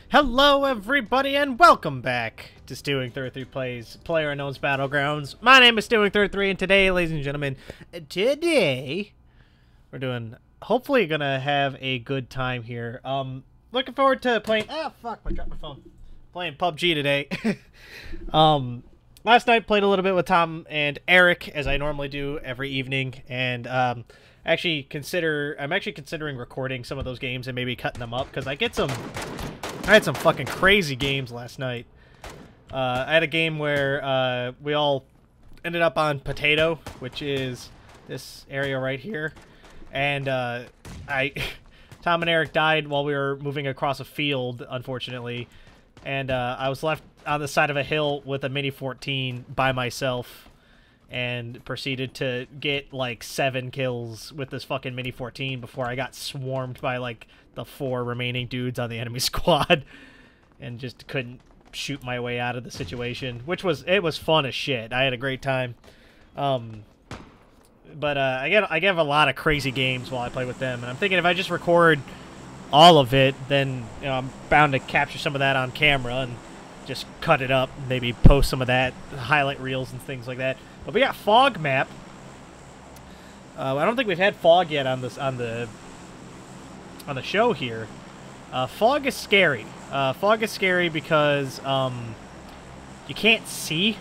Hello everybody and welcome back to Stealwing33 Plays Playerunknown's Battlegrounds. My name is Stealwing33 and today, ladies and gentlemen, we're doing, hopefully gonna have a good time here. Looking forward to playing, fuck, I dropped my phone. Playing PUBG today. Last night played a little bit with Tom and Eric, as I normally do every evening, and I'm actually considering recording some of those games and maybe cutting them up, because I had some fucking crazy games last night. I had a game where we all ended up on Potato, which is this area right here, and Tom and Eric died while we were moving across a field, unfortunately, and I was left on the side of a hill with a Mini 14 by myself, and proceeded to get like 7 kills with this fucking Mini 14 before I got swarmed by like the 4 remaining dudes on the enemy squad, and just couldn't shoot my way out of the situation, which was fun as shit. I had a great time. But I get a lot of crazy games while I play with them, and I'm thinking if I just record all of it, then I'm bound to capture some of that on camera and just cut it up, maybe post some of that, highlight reels and things like that. But we got Fog map. I don't think we've had Fog yet on the show here. Fog is scary. Fog is scary because you can't see.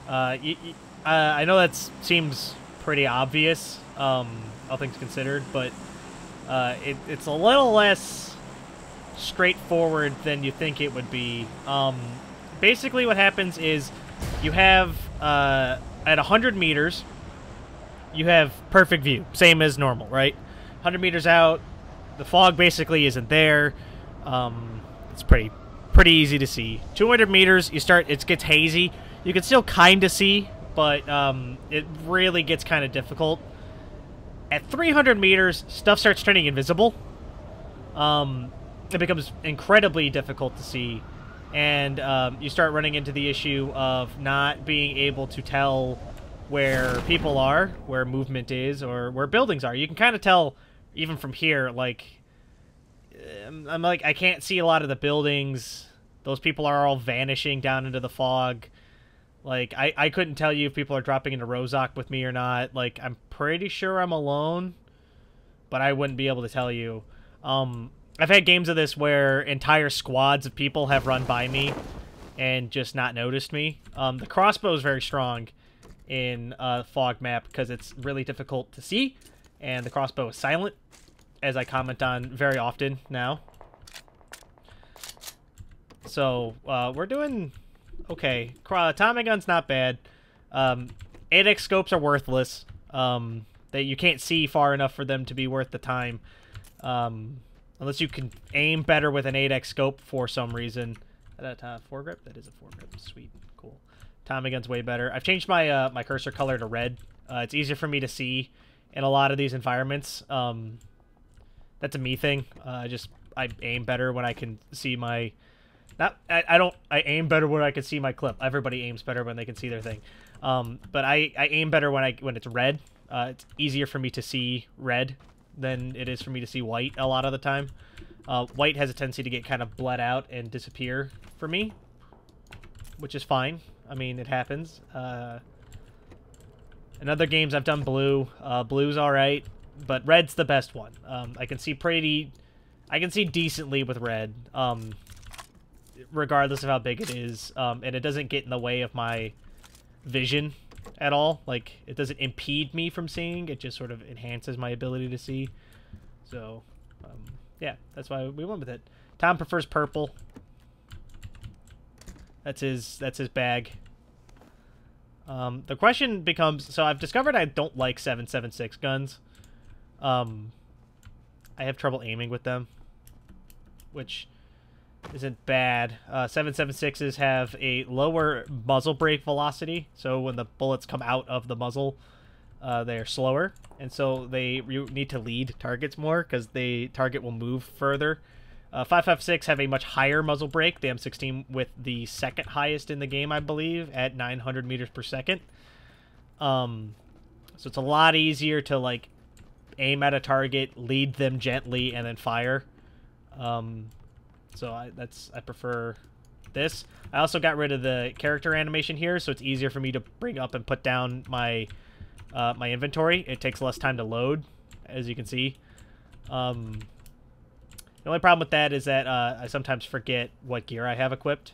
I know that seems pretty obvious, all things considered, but it's a little less straightforward than you think it would be. Basically what happens is you have, at 100 meters, you have perfect view, same as normal, right? 100 meters out, the fog basically isn't there. It's pretty easy to see. 200 meters, it gets hazy. You can still kind of see, but it really gets kind of difficult. At 300 meters, stuff starts turning invisible. It becomes incredibly difficult to see, and you start running into the issue of not being able to tell where people are, where movement is, or where buildings are. You can kind of tell even from here, like, I can't see a lot of the buildings. Those people are all vanishing down into the fog. Like, I couldn't tell you if people are dropping into Rozak with me or not. Like, I'm pretty sure I'm alone, but I wouldn't be able to tell you. I've had games of this where entire squads of people have run by me and just not noticed me. The crossbow is very strong in Fog map because it's really difficult to see, and the crossbow is silent, as I comment on very often now. So, we're doing okay. Tommy gun's not bad. 8x scopes are worthless. You can't see far enough for them to be worth the time. Unless you can aim better with an 8x scope for some reason. Is that a foregrip? That is a foregrip. Sweet. Cool. Tommy gun's way better. I've changed my my cursor color to red. It's easier for me to see in a lot of these environments. That's a me thing. I aim better when I can see my... I aim better when I can see my clip. Everybody aims better when they can see their thing. But I aim better when it's red. It's easier for me to see red than it is for me to see white a lot of the time. White has a tendency to get kind of bled out and disappear for me, which is fine. I mean, it happens. In other games, I've done blue. Blue's alright, but red's the best one. I can see decently with red, regardless of how big it is, and it doesn't get in the way of my vision at all. Like, it doesn't impede me from seeing, it just sort of enhances my ability to see. So, yeah, that's why we went with it. Tom prefers purple. That's his bag. The question becomes, so I've discovered I don't like 7.76 guns. I have trouble aiming with them, which isn't bad. 7.76s have a lower muzzle brake velocity, so when the bullets come out of the muzzle, they are slower, and so you need to lead targets more because the target will move further. 5.56 have a much higher muzzle brake. The M16 with the second highest in the game, I believe, at 900 meters per second. So it's a lot easier to, like, aim at a target, lead them gently, and then fire. So I prefer this. I also got rid of the character animation here, so it's easier for me to bring up and put down my my inventory. It takes less time to load, as you can see. The only problem with that is that I sometimes forget what gear I have equipped,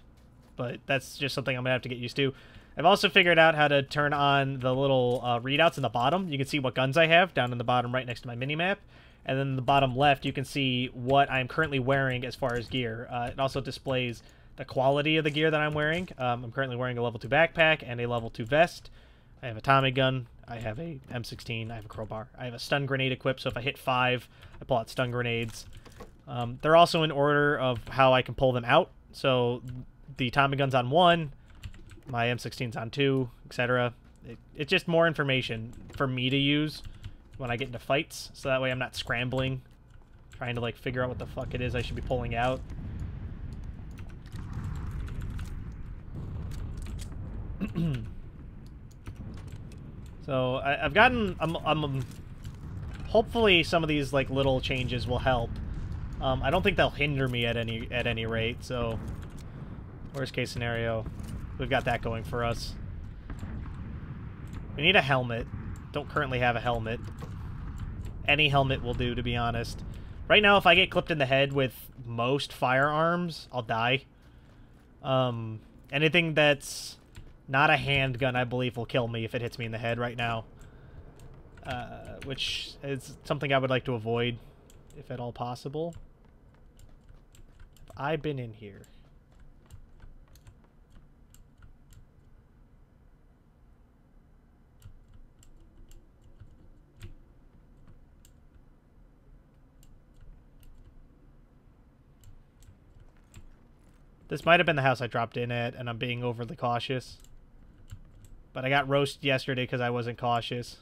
but that's just something I'm going to have to get used to. I've also figured out how to turn on the little readouts in the bottom. You can see what guns I have down in the bottom right next to my minimap. And then in the bottom left, you can see what I'm currently wearing as far as gear. It also displays the quality of the gear that I'm wearing. I'm currently wearing a level 2 backpack and a level 2 vest. I have a Tommy gun. I have a M16. I have a crowbar. I have a stun grenade equipped, so if I hit 5, I pull out stun grenades. They're also in order of how I can pull them out. So the Tommy gun's on 1, my M16's on 2, etc. It's just more information for me to use when I get into fights, so that way I'm not scrambling, trying to like figure out what the fuck it is I should be pulling out. So I've gotten, hopefully some of these like little changes will help. I don't think they'll hinder me at any rate. So worst case scenario, we've got that going for us. We need a helmet. Don't currently have a helmet. Any helmet will do, to be honest. Right now, if I get clipped in the head with most firearms, I'll die. Anything that's not a handgun, I believe, will kill me if it hits me in the head right now. Which is something I would like to avoid, if at all possible. Have I been in here? This might have been the house I dropped in at, and I'm being overly cautious. But I got roasted yesterday because I wasn't cautious.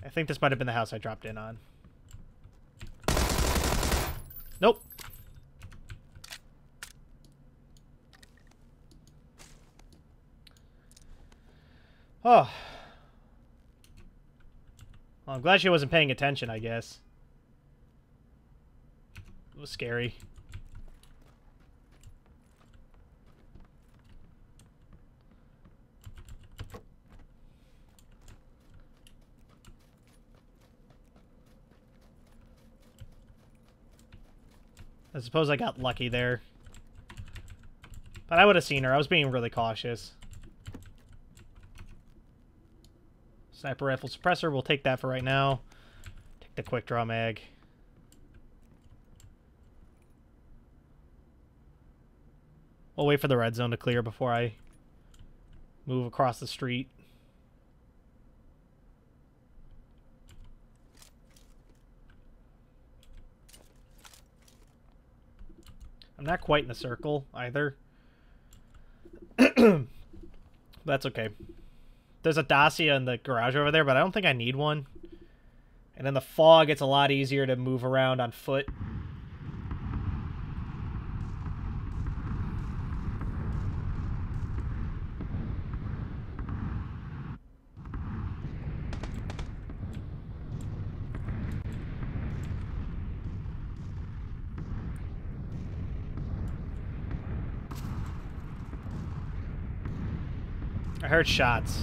I think this might have been the house I dropped in on. Nope. Oh. Well, I'm glad she wasn't paying attention, I guess. It was scary. I suppose I got lucky there. But I would have seen her. I was being really cautious. Sniper rifle suppressor. We'll take that for right now. Take the quick draw mag. We'll wait for the red zone to clear before I move across the street. I'm not quite in the circle, either. That's okay. There's a Dacia in the garage over there, but I don't think I need one. And in the fog, it's a lot easier to move around on foot. I heard shots.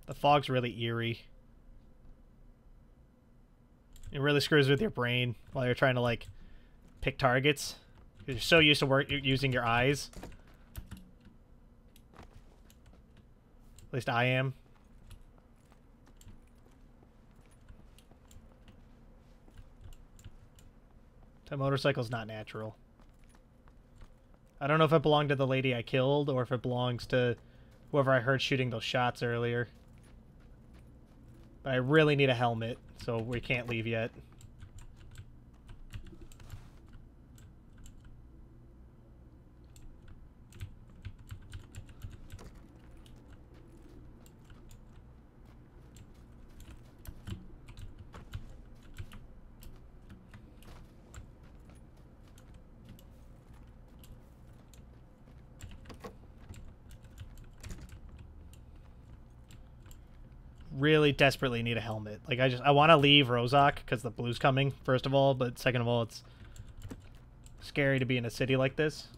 The fog's really eerie. It really screws with your brain while you're trying to, like, pick targets. You're so used to using your eyes. At least I am. That motorcycle's not natural. I don't know if it belonged to the lady I killed or if it belongs to whoever I heard shooting those shots earlier. But I really need a helmet, so we can't leave yet. really desperately need a helmet. Like, I want to leave Rozak because the blue's coming, first of all, but second of all, it's scary to be in a city like this.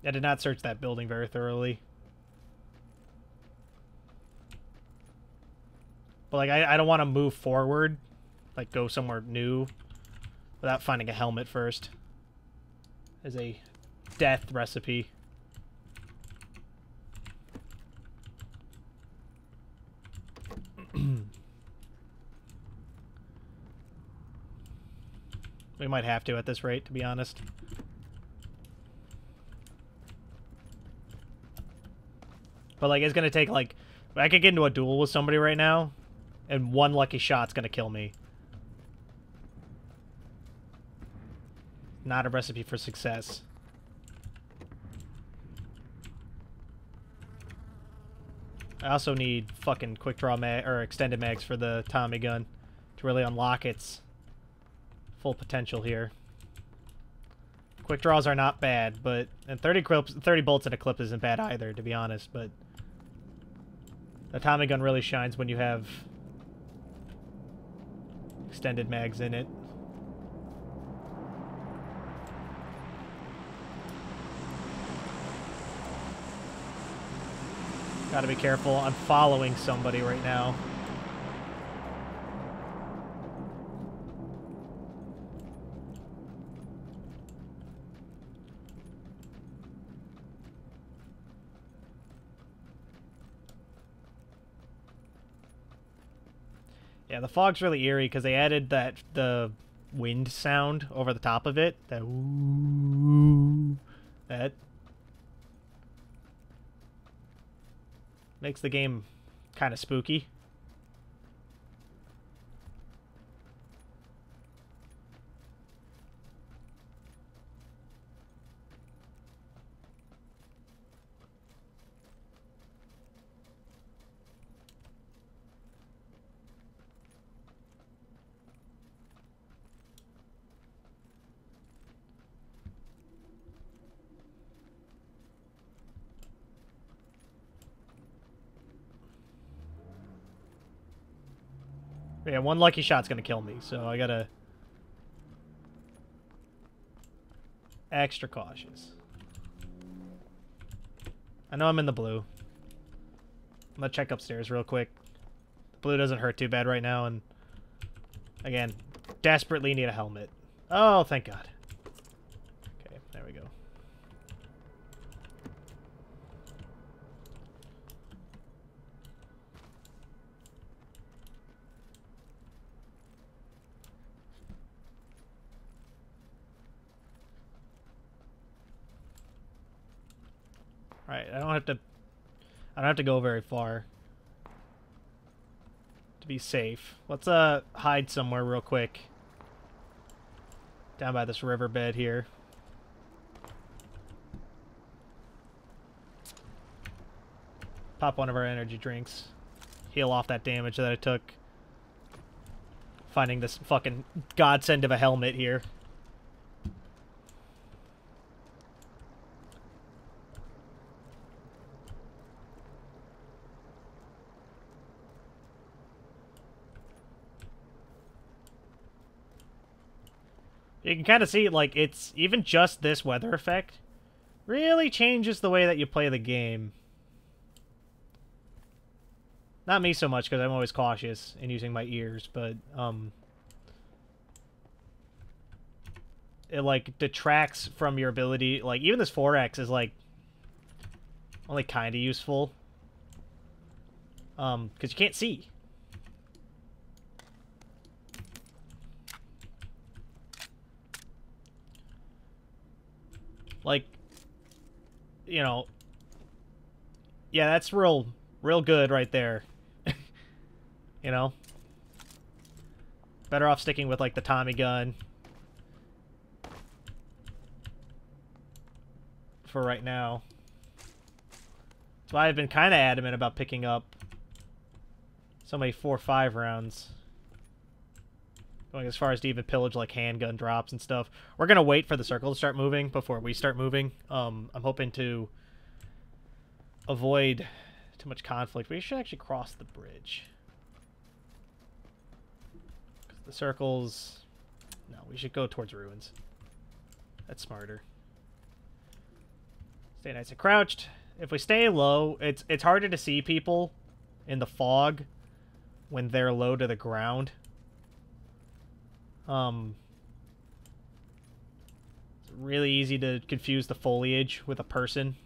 I did not search that building very thoroughly. But, like, I don't want to move forward, like, go somewhere new, without finding a helmet first. As a death recipe. We might have to at this rate, to be honest. But, like, it's gonna take, like... I could get into a duel with somebody right now, and one lucky shot's gonna kill me. Not a recipe for success. I also need fucking quick draw or extended mags for the Tommy gun to really unlock its full potential here. Quick draws are not bad, but... And 30 bolts in a clip isn't bad either, to be honest, but... The Tommy gun really shines when you have extended mags in it. Gotta be careful. I'm following somebody right now. Yeah, the fog's really eerie because they added the wind sound over the top of it. That ooh, that makes the game kind of spooky. Yeah, one lucky shot's gonna kill me, so I gotta... Extra cautious. I know I'm in the blue. I'm gonna check upstairs real quick. The blue doesn't hurt too bad right now, and... Again, desperately need a helmet. Oh, thank God. Okay, there we go. Alright, I don't have to go very far to be safe. Let's hide somewhere real quick. Down by this riverbed here. Pop one of our energy drinks. Heal off that damage that I took. Finding this fucking godsend of a helmet here. You can kind of see, like, it's even just this weather effect really changes the way that you play the game. Not me so much, because I'm always cautious in using my ears, but, it, like, detracts from your ability. Like, even this 4X is, like, only kind of useful. Because you can't see. Like, you know, yeah, that's real good right there. You know? Better off sticking with, like, the Tommy gun. For right now. That's why I've been kind of adamant about picking up So many 4-5 rounds. Going as far as to even pillage like handgun drops and stuff. We're gonna wait for the circle to start moving before we start moving. I'm hoping to avoid too much conflict. We should actually cross the bridge. The circles... No, we should go towards ruins. That's smarter. Stay nice and crouched. If we stay low, it's harder to see people in the fog when they're low to the ground. It's really easy to confuse the foliage with a person.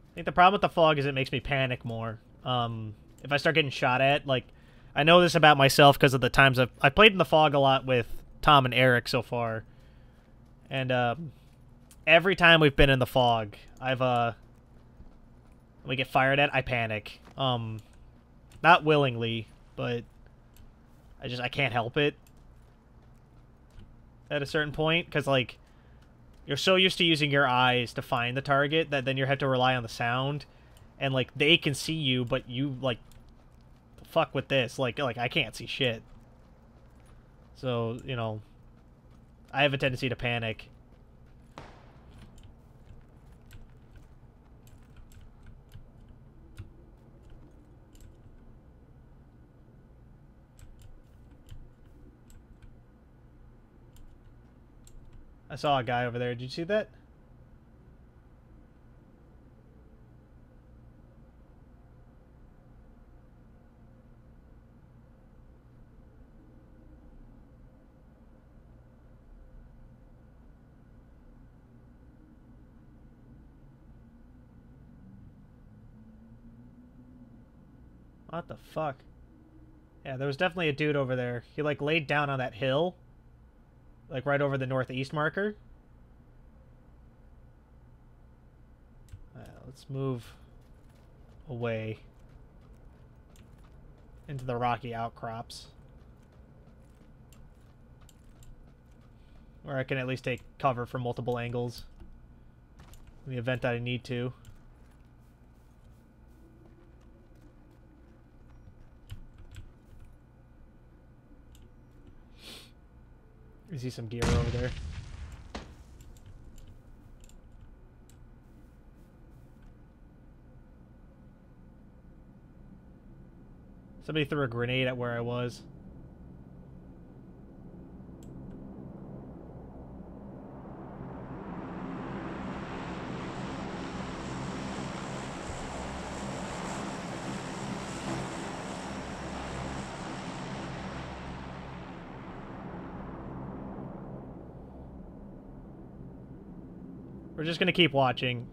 I think the problem with the fog is it makes me panic more. If I start getting shot at, like, I know this about myself because of the times I've played in the fog a lot with Tom and Eric so far. And, every time we've been in the fog, when we get fired at, I panic. Not willingly, but I can't help it at a certain point, because, like, you're so used to using your eyes to find the target that then you have to rely on the sound, and, like, they can see you, but you, like, fuck with this. Like, I can't see shit. So, you know, I have a tendency to panic. I saw a guy over there. Did you see that? What the fuck? Yeah, there was definitely a dude over there. He, like, laid down on that hill. Like, right over the northeast marker. Let's move away into the rocky outcrops, where I can at least take cover from multiple angles in the event that I need to. I see some gear over there. Somebody threw a grenade at where I was. We're just gonna keep watching.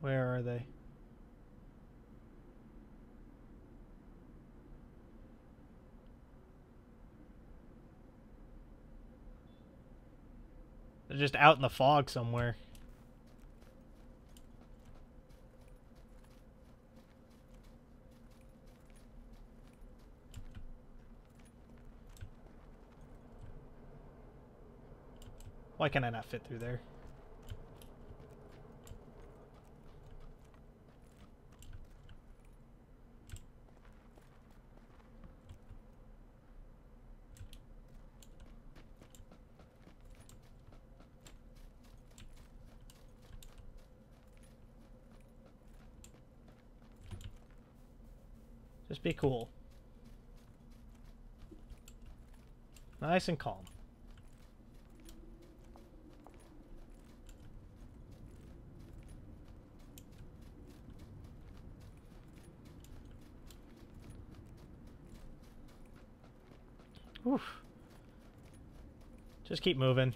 Where are they? They're just out in the fog somewhere. Why can I not fit through there? Just be cool. Nice and calm. Oof. Just keep moving.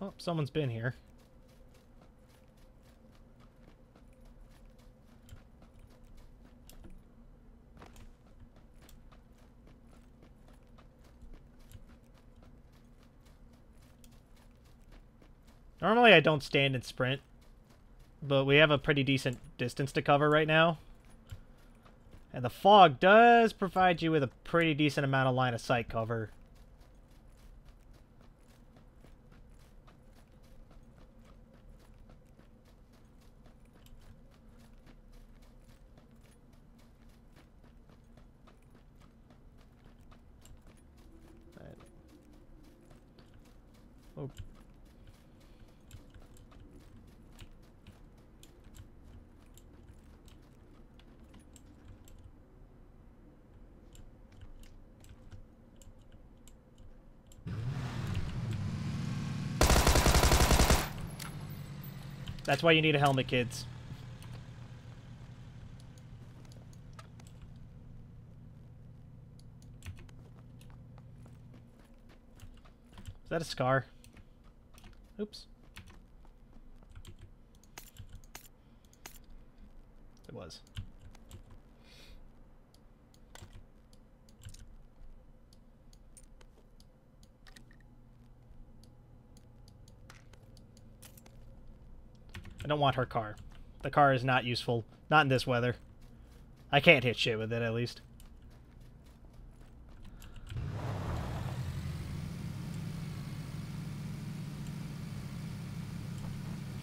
Oh, someone's been here. Normally I don't stand and sprint, but we have a pretty decent distance to cover right now. And the fog does provide you with a pretty decent amount of line of sight cover. Oh. That's why you need a helmet, kids. Is that a scar? Oops. It was. I don't want her car. The car is not useful. Not in this weather. I can't hit shit with it, at least.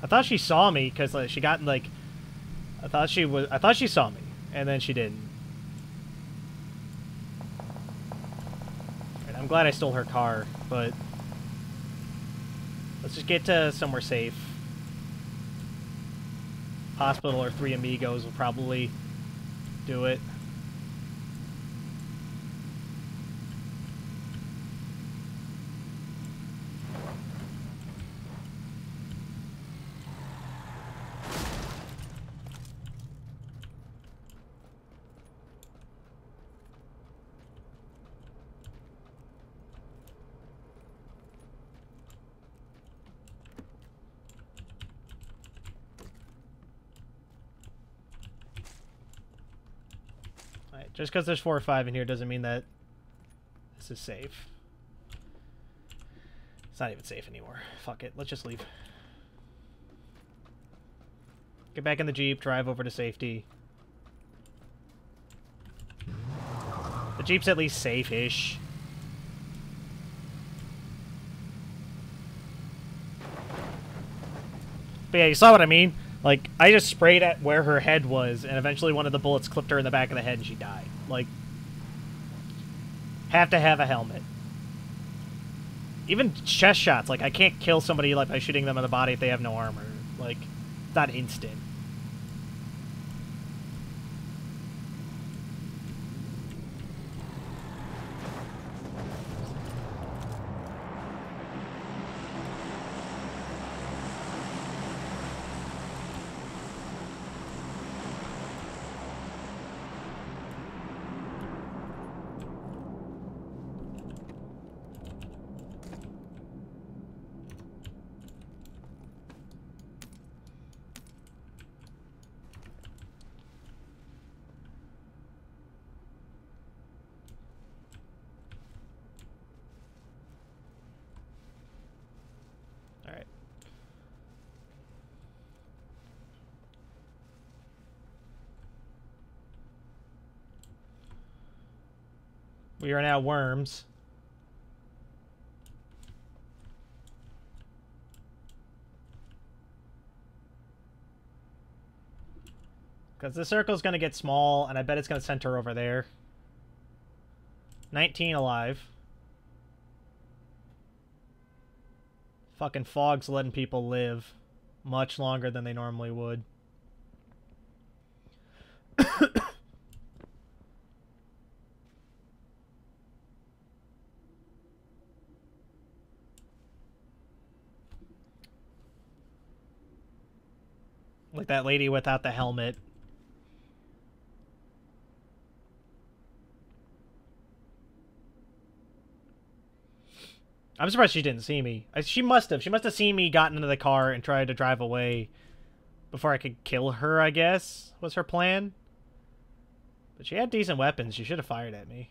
I thought she saw me because like, she got like, I thought she saw me, and then she didn't. Right, I'm glad I stole her car, but let's just get to somewhere safe. Hospital or Three Amigos will probably do it. Just because there's 4 or 5 in here doesn't mean that this is safe. It's not even safe anymore. Fuck it. Let's just leave. Get back in the Jeep, drive over to safety. The Jeep's at least safe-ish. But yeah, you saw what I mean? Like, I just sprayed at where her head was, and eventually one of the bullets clipped her in the back of the head and she died. Like, have to have a helmet. Even chest shots, like, I can't kill somebody like by shooting them in the body if they have no armor. Like, it's not instant. We are now worms. Because the circle's going to get small, and I bet it's going to center over there. 19 alive. Fucking fog's letting people live much longer than they normally would. Like that lady without the helmet. I'm surprised she didn't see me. She must have. She must have seen me, gotten into the car, and tried to drive away before I could kill her, I guess, was her plan. But she had decent weapons. She should have fired at me.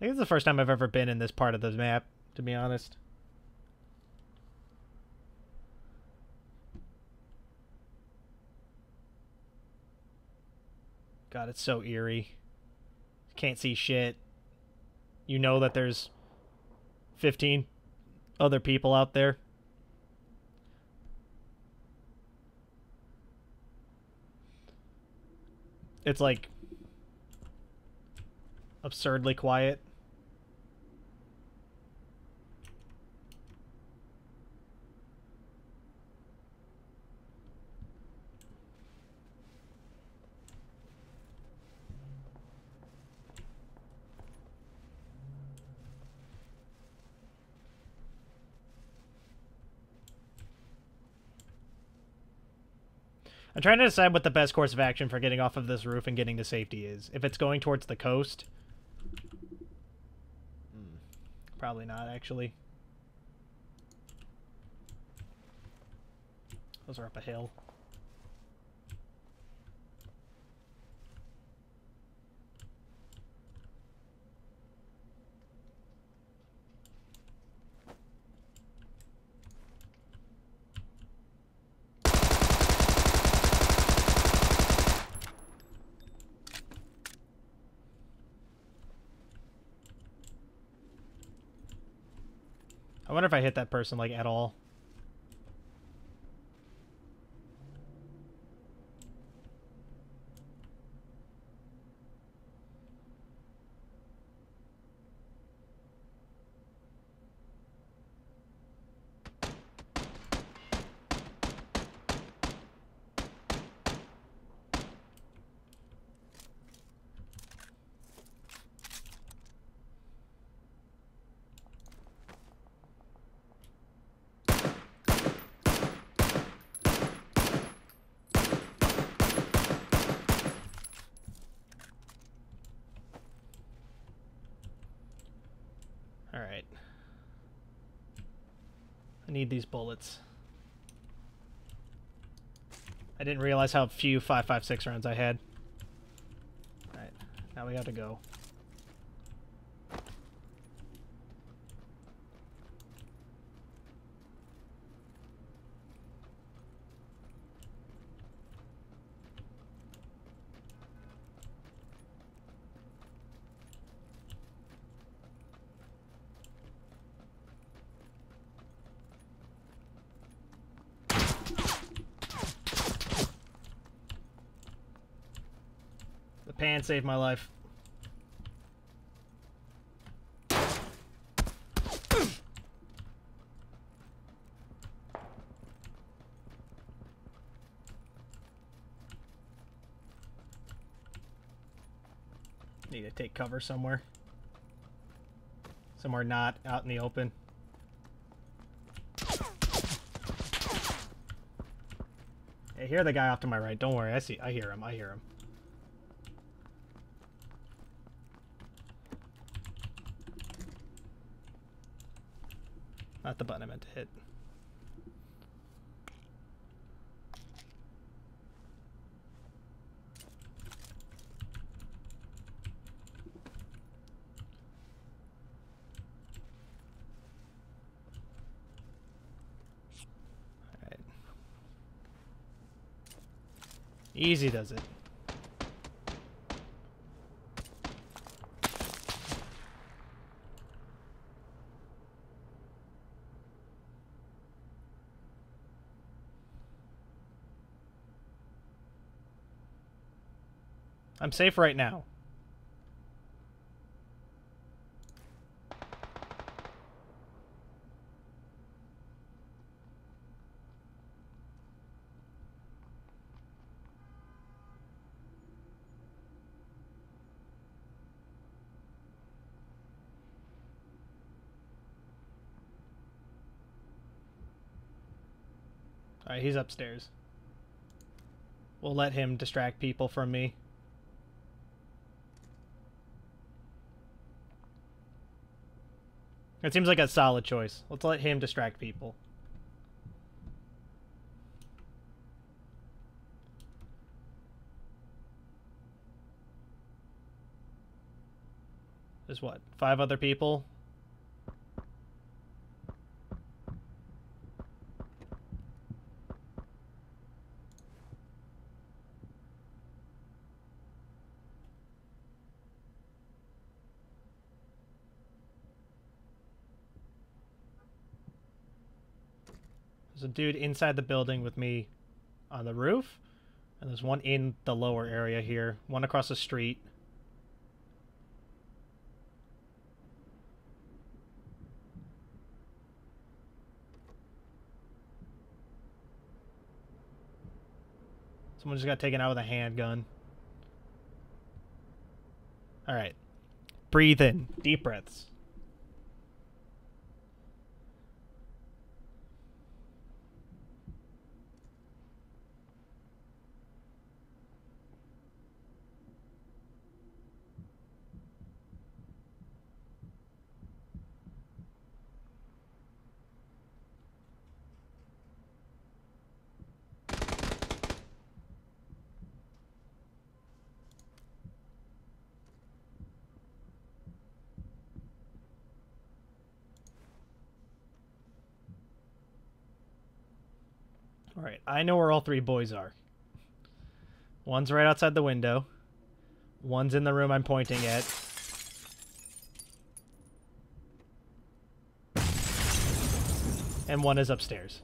think it's the first time I've ever been in this part of the map, to be honest. God, it's so eerie. Can't see shit. You know that there's 15 other people out there. It's like absurdly quiet. I'm trying to decide what the best course of action for getting off of this roof and getting to safety is. If it's going towards the coast... Probably not, actually. Those are up a hill. I wonder if I hit that person, like, at all. Alright. I need these bullets. I didn't realize how few 5.56 rounds I had. Alright, now we have to go. The pan saved my life. Need to take cover somewhere. Somewhere not out in the open. I hear the guy off to my right. Don't worry. I hear him. I hear him. Not the button I meant to hit. Alright. Easy does it. I'm safe right now. Alright, he's upstairs. We'll let him distract people from me. It seems like a solid choice. Let's let him distract people. There's what, 5 other people? There's a dude inside the building with me on the roof, and there's one in the lower area here, one across the street. Someone just got taken out with a handgun. All right. Breathe in. Deep breaths. All right, I know where all 3 boys are. One's right outside the window. One's in the room I'm pointing at. And one is upstairs.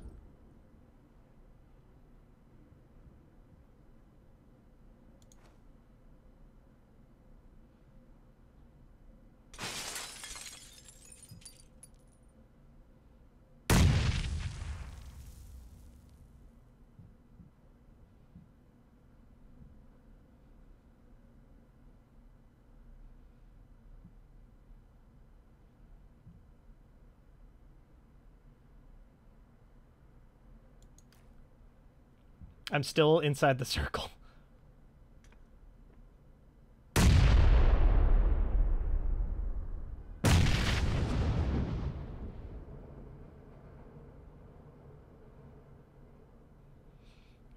I'm still inside the circle.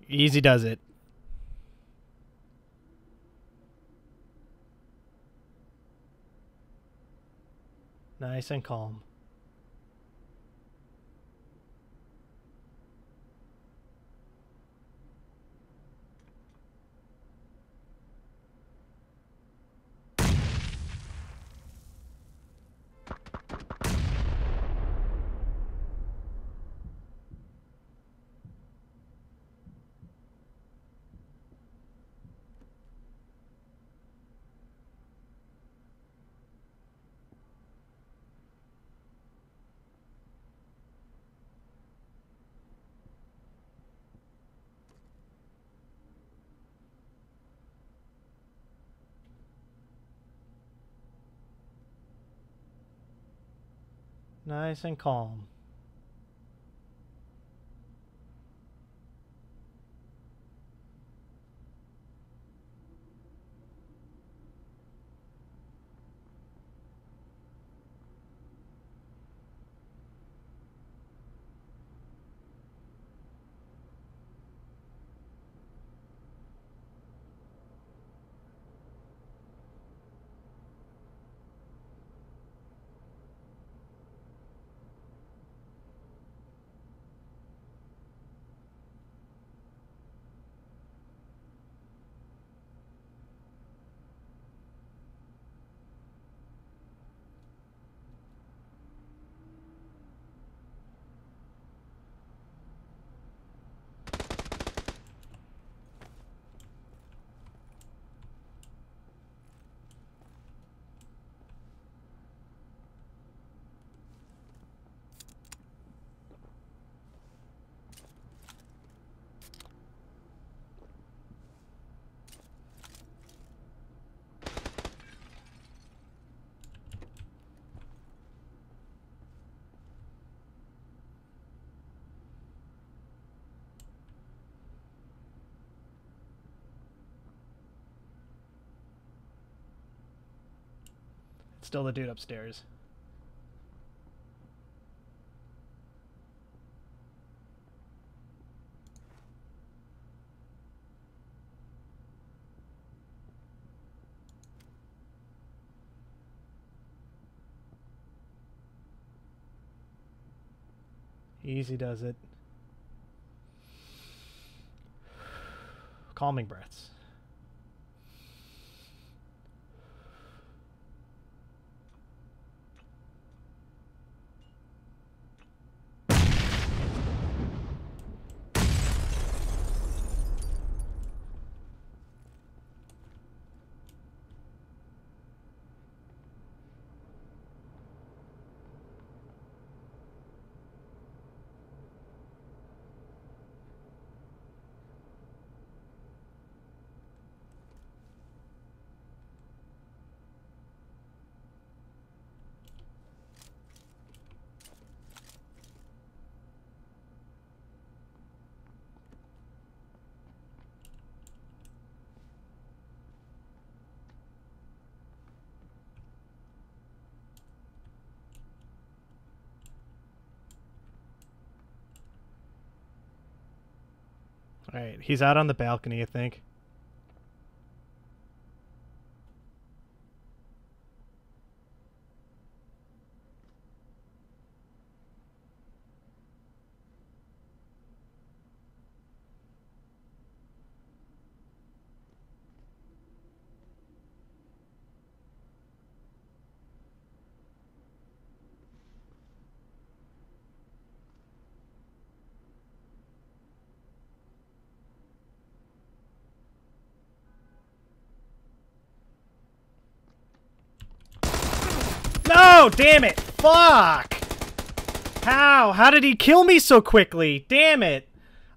Easy does it. Nice and calm. Nice and calm. Still the dude upstairs. Easy does it. Calming breaths. Alright, he's out on the balcony, I think. No, damn it! Fuck! How? How did he kill me so quickly? Damn it!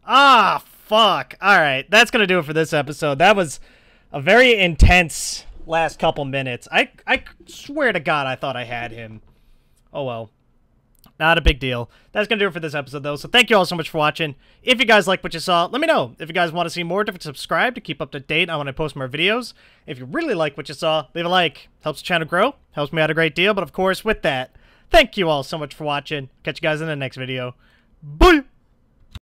Ah, fuck. Alright, that's gonna do it for this episode. That was a very intense last couple minutes. I swear to God I thought I had him. Oh well. Not a big deal. That's going to do it for this episode, though. So thank you all so much for watching. If you guys like what you saw, let me know. If you guys want to see more, don't subscribe to keep up to date on when I post more videos. If you really like what you saw, leave a like. Helps the channel grow. Helps me out a great deal. But of course, with that, thank you all so much for watching. Catch you guys in the next video. Bye!